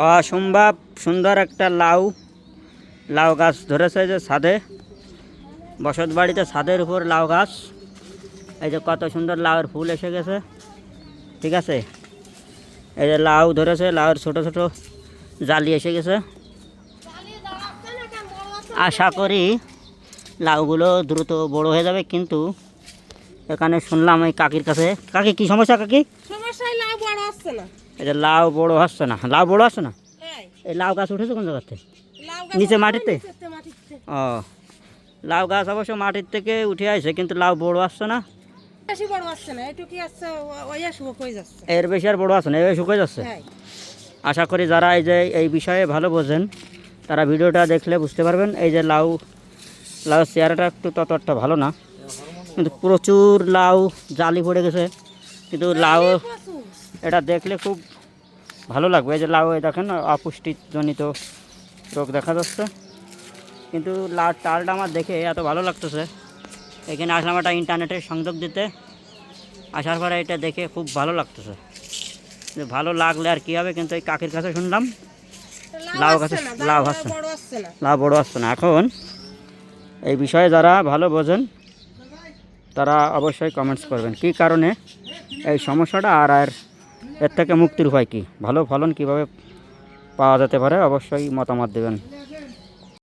অসম্ভব সুন্দর একটা লাউ লাউ গাছ ধরেছে যে ছাদে, বসত বাড়িতে ছাদের উপর লাউ গাছ। এই যে কত সুন্দর লাউয়ের ফুল এসে গেছে, ঠিক আছে। এই যে লাউ ধরেছে, লাউয়ের ছোট ছোট জালি এসে গেছে। আশা করি লাউগুলো দ্রুত বড় হয়ে যাবে, কিন্তু এখানে শুনলাম এই কাকির কাছে, কাকি কি সমস্যা কাকি? লাউ বড় আসছে না। এই যে লাউ বড় আসছে না, লাউ বড় আসছে না। এই লাউ গাছ উঠেছে কোন জায়গাতে? নিচে মাটিতে। ও, লাউ গাছ অবশ্য মাটির থেকে উঠে আসছে, কিন্তু লাউ বড় আসছে না। বেশি বড় আসছে না, একটু কি আসছে, ওইয়া শুকিয়ে যাচ্ছে। এর বেশি আর বড় আসছে না, এই শুকিয়ে যাচ্ছে। আশা করি যারা এই যে এই বিষয়ে ভালো বোঝেন তারা ভিডিওটা দেখলে বুঝতে পারবেন। এই যে লাউ চেহারাটা একটু ততটা ভালো না, কিন্তু প্রচুর লাউ জালি পড়ে গেছে। কিন্তু লাউ এটা দেখলে খুব ভালো লাগবে। এই যে লাউ দেখেন অপুষ্টিজনিত রোগ দেখা যাচ্ছে, কিন্তু লাউ চালটা আমার দেখে এত ভালো লাগতেছে। এখানে আসলাম একটা ইন্টারনেটের সংযোগ দিতে, আসার পরে এটা দেখে খুব ভালো লাগতেছে। ভালো লাগলে আর কী হবে, কিন্তু এই কাকির কাছে শুনলাম লাউ গাছে লাউ বড় আসছে না। এখন এই বিষয়ে যারা ভালো বোঝেন তারা অবশ্যই কমেন্টস করবেন কী কারণে এই সমস্যাটা, আর এর থেকে মুক্তির উপায় কী, ভালো ফলন কীভাবে পাওয়া যেতে পারে, অবশ্যই মতামত দেবেন।